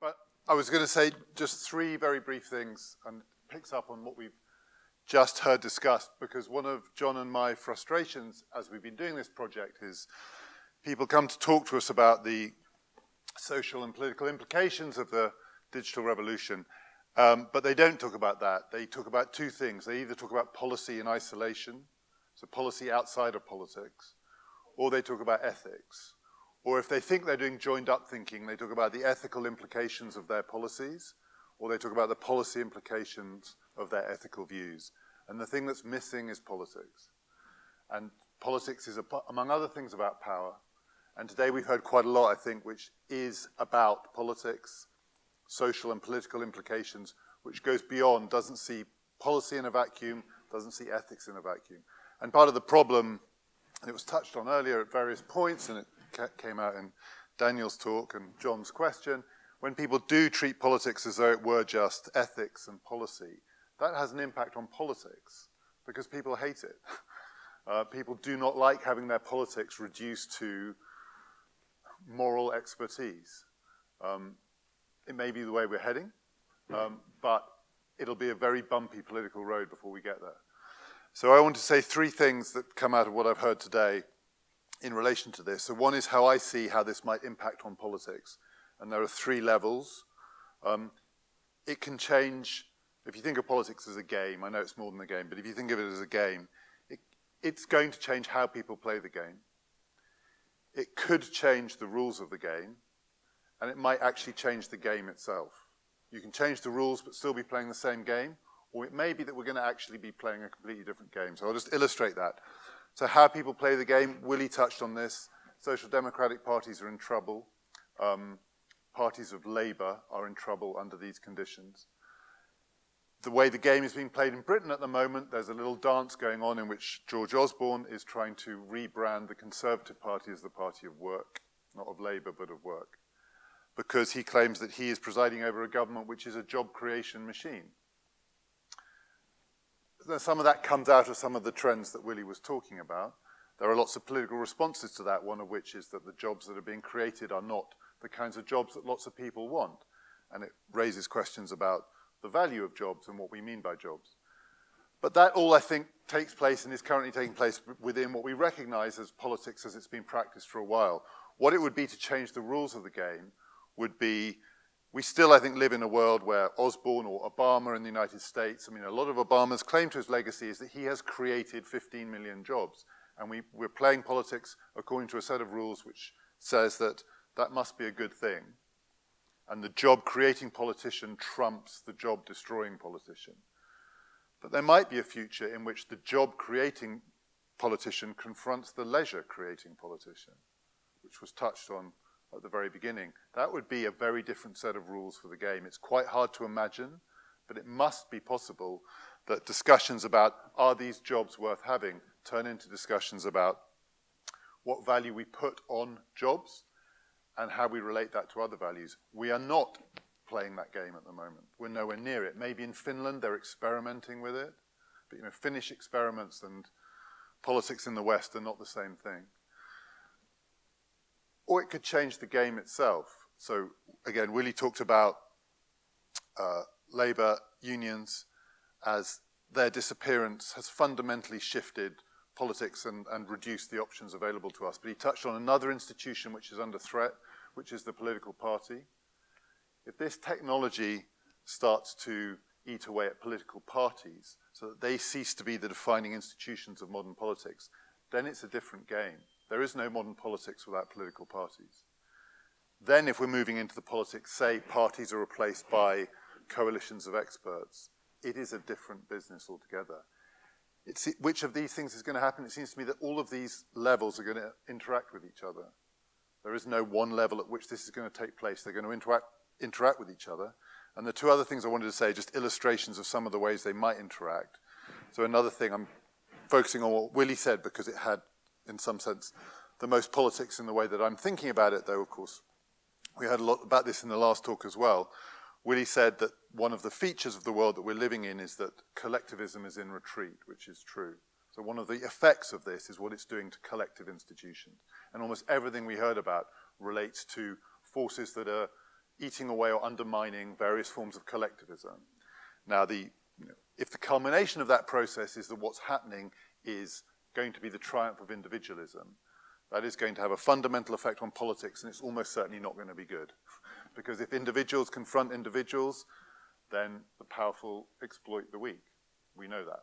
But I was going to say just three very brief things, and it picks up on what we've just heard discussed, because one of John and my frustrations as we've been doing this project is people come to talk to us about the social and political implications of the digital revolution, but they don't talk about that. They talk about two things. They either talk about policy in isolation, so policy outside of politics, or they talk about ethics. Or if they think they're doing joined-up thinking, they talk about the ethical implications of their policies, or they talk about the policy implications of their ethical views. And the thing that's missing is politics. And politics is, among other things, about power. And today we've heard quite a lot, I think, which is about politics, social and political implications, which goes beyond, doesn't see policy in a vacuum, doesn't see ethics in a vacuum. And part of the problem, and it was touched on earlier at various points, and it came out in Daniel's talk and John's question, when people do treat politics as though it were just ethics and policy, that has an impact on politics because people hate it. People do not like having their politics reduced to moral expertise. It may be the way we're heading, but it'll be a very bumpy political road before we get there. So I want to say three things that come out of what I've heard today in relation to this. So one is how I see how this might impact on politics. And there are three levels. It can change, if you think of politics as a game, I know it's more than a game, but if you think of it as a game, it's going to change how people play the game. It could change the rules of the game, and it might actually change the game itself. You can change the rules but still be playing the same game, or it may be that we're going to actually be playing a completely different game. So I'll just illustrate that. So how people play the game, Willie touched on this. Social democratic parties are in trouble. Parties of Labour are in trouble under these conditions. The way the game is being played in Britain at the moment, there's a little dance going on in which George Osborne is trying to rebrand the Conservative Party as the party of work, not of Labour, but of work, because he claims that he is presiding over a government which is a job creation machine. Some of that comes out of some of the trends that Willie was talking about. There are lots of political responses to that, one of which is that the jobs that are being created are not the kinds of jobs that lots of people want. And it raises questions about the value of jobs and what we mean by jobs. But that all, I think, takes place and is currently taking place within what we recognize as politics as it's been practiced for a while. What it would be to change the rules of the game would be, we still, I think, live in a world where Osborne or Obama in the United States, I mean, a lot of Obama's claim to his legacy is that he has created 15 million jobs. And we're playing politics according to a set of rules which says that that must be a good thing. And the job-creating politician trumps the job-destroying politician. But there might be a future in which the job-creating politician confronts the leisure-creating politician, which was touched on at the very beginning. That would be a very different set of rules for the game. It's quite hard to imagine, but it must be possible that discussions about are these jobs worth having turn into discussions about what value we put on jobs and how we relate that to other values. We are not playing that game at the moment. We're nowhere near it. Maybe in Finland they're experimenting with it, but Finnish experiments and politics in the West are not the same thing. Or it could change the game itself. So again, Willie talked about Labour unions as their disappearance has fundamentally shifted politics and reduced the options available to us. But he touched on another institution which is under threat, which is the political party. If this technology starts to eat away at political parties so that they cease to be the defining institutions of modern politics, then it's a different game. There is no modern politics without political parties. Then if we're moving into the politics, say parties are replaced by coalitions of experts, it is a different business altogether. Which of these things is going to happen? It seems to me that all of these levels are going to interact with each other. There is no one level at which this is going to take place. They're going to interact with each other. And the two other things I wanted to say, just illustrations of some of the ways they might interact. So another thing, I'm focusing on what Willie said because it had, in some sense, the most politics in the way that I'm thinking about it, though, of course, we heard a lot about this in the last talk as well. Willie said that one of the features of the world that we're living in is that collectivism is in retreat, which is true. So one of the effects of this is what it's doing to collective institutions. And almost everything we heard about relates to forces that are eating away or undermining various forms of collectivism. Now, if the culmination of that process is that what's happening is going to be the triumph of individualism, that is going to have a fundamental effect on politics, and it's almost certainly not going to be good. Because if individuals confront individuals, then the powerful exploit the weak. We know that.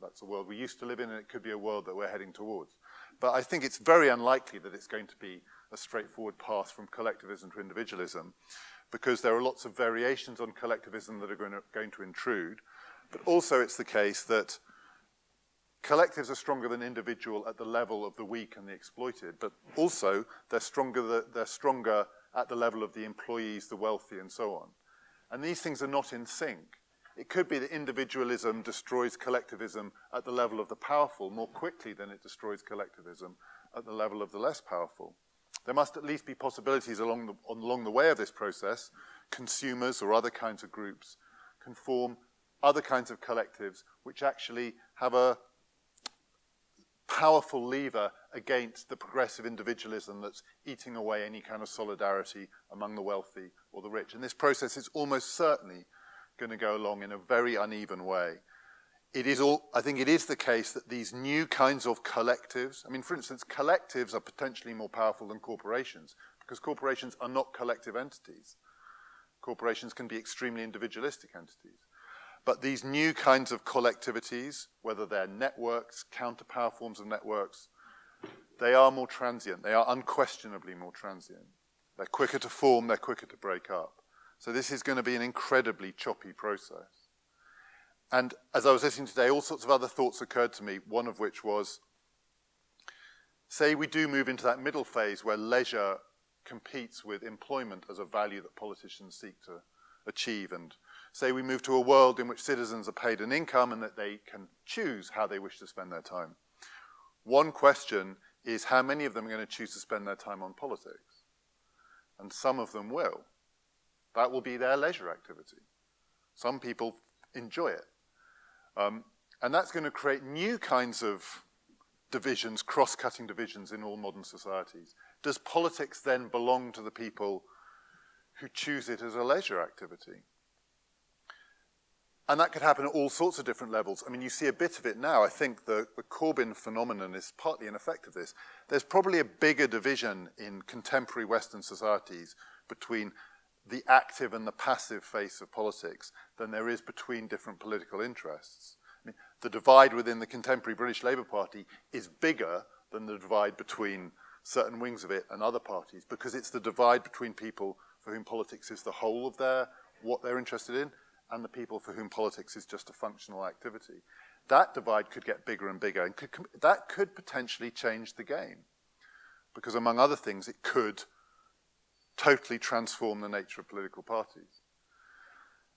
That's a world we used to live in, and it could be a world that we're heading towards. But I think it's very unlikely that it's going to be a straightforward path from collectivism to individualism, because there are lots of variations on collectivism that are going to intrude. But also it's the case that collectives are stronger than individual at the level of the weak and the exploited, but also they're stronger at the level of the employees, the wealthy, and so on. And these things are not in sync. It could be that individualism destroys collectivism at the level of the powerful more quickly than it destroys collectivism at the level of the less powerful. There must at least be possibilities along the way of this process. Consumers or other kinds of groups can form other kinds of collectives which actually have a powerful lever against the progressive individualism that's eating away any kind of solidarity among the wealthy or the rich. And this process is almost certainly going to go along in a very uneven way. I think it is the case that these new kinds of collectives, I mean, for instance, collectives are potentially more powerful than corporations, because corporations are not collective entities. Corporations can be extremely individualistic entities. But these new kinds of collectivities, whether they're networks, counterpower forms of networks, they are more transient. They are unquestionably more transient. They're quicker to form, they're quicker to break up. So this is going to be an incredibly choppy process. And as I was listening today, all sorts of other thoughts occurred to me, one of which was, say we do move into that middle phase where leisure competes with employment as a value that politicians seek to achieve, and say we move to a world in which citizens are paid an income and that they can choose how they wish to spend their time. One question is how many of them are going to choose to spend their time on politics? And some of them will. That will be their leisure activity. Some people enjoy it. And that's going to create new kinds of divisions, cross-cutting divisions in all modern societies. Does politics then belong to the people who choose it as a leisure activity? And that could happen at all sorts of different levels. I mean, you see a bit of it now. I think the Corbyn phenomenon is partly an effect of this. There's probably a bigger division in contemporary Western societies between the active and the passive face of politics than there is between different political interests. I mean, the divide within the contemporary British Labour Party is bigger than the divide between certain wings of it and other parties, because it's the divide between people for whom politics is the whole of what they're interested in, and the people for whom politics is just a functional activity. That divide could get bigger and bigger, and that could potentially change the game. Because among other things, it could totally transform the nature of political parties.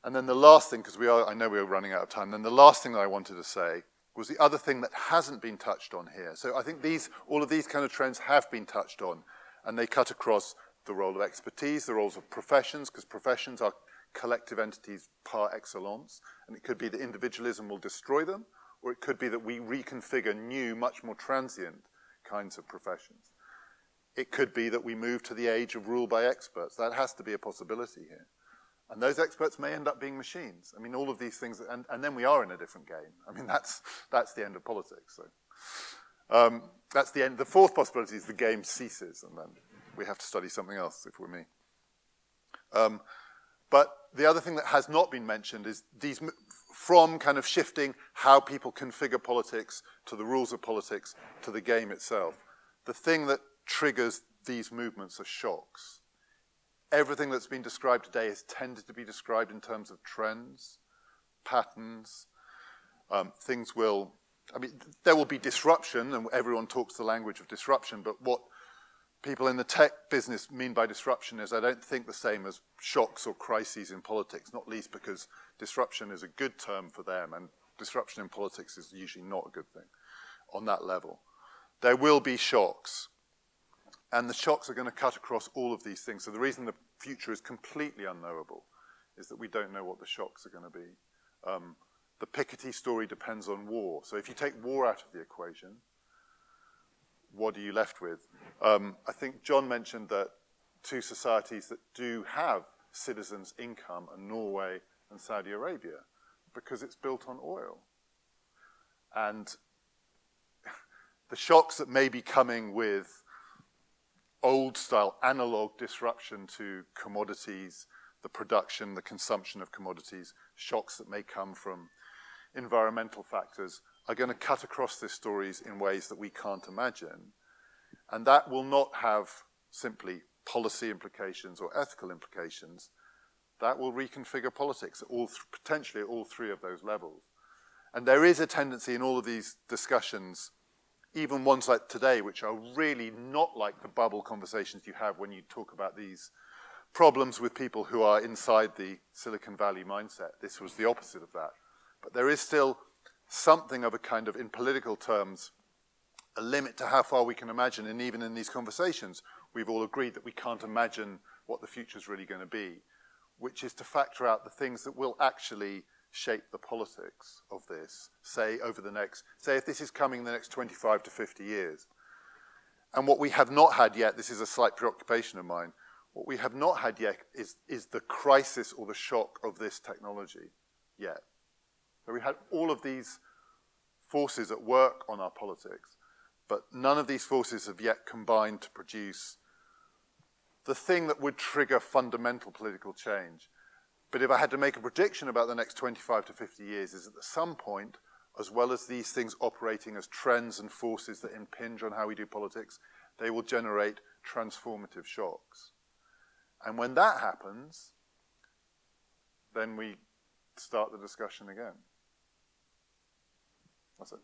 And then the last thing, because I know we are running out of time, then the last thing that I wanted to say was the other thing that hasn't been touched on here. So I think all of these kind of trends have been touched on, and they cut across the role of expertise, the roles of professions, because professions are collective entities par excellence, and it could be that individualism will destroy them, or it could be that we reconfigure new, much more transient kinds of professions. It could be that we move to the age of rule by experts. That has to be a possibility here. And those experts may end up being machines. I mean, all of these things, and then we are in a different game. I mean, that's the end of politics. So that's the end. The fourth possibility is the game ceases, and then we have to study something else if we're me. But the other thing that has not been mentioned is from kind of shifting how people configure politics to the rules of politics to the game itself. The thing that triggers these movements are shocks. Everything that's been described today has tended to be described in terms of trends, patterns. There will be disruption, and everyone talks the language of disruption, but what people in the tech business mean by disruption is I don't think the same as shocks or crises in politics, not least because disruption is a good term for them, and disruption in politics is usually not a good thing on that level. There will be shocks. And the shocks are going to cut across all of these things. So the reason the future is completely unknowable is that we don't know what the shocks are going to be. The Piketty story depends on war. So if you take war out of the equation, what are you left with? I think John mentioned that two societies that do have citizens' income, and Norway and Saudi Arabia, because it's built on oil. And the shocks that may be coming with old-style analog disruption to commodities, the production, the consumption of commodities, shocks that may come from environmental factors, are going to cut across these stories in ways that we can't imagine. And that will not have simply policy implications or ethical implications. That will reconfigure politics, potentially at all three of those levels. And there is a tendency in all of these discussions, even ones like today, which are really not like the bubble conversations you have when you talk about these problems with people who are inside the Silicon Valley mindset. This was the opposite of that. But there is still something of a kind of, in political terms, a limit to how far we can imagine. And even in these conversations, we've all agreed that we can't imagine what the future is really going to be, which is to factor out the things that will actually shape the politics of this, say if this is coming in the next 25 to 50 years. And what we have not had yet, this is a slight preoccupation of mine, what we have not had yet is the crisis or the shock of this technology yet. So we had all of these forces at work on our politics, but none of these forces have yet combined to produce the thing that would trigger fundamental political change. But if I had to make a prediction about the next 25 to 50 years, is that at some point, as well as these things operating as trends and forces that impinge on how we do politics, they will generate transformative shocks. And when that happens, then we start the discussion again. That's it.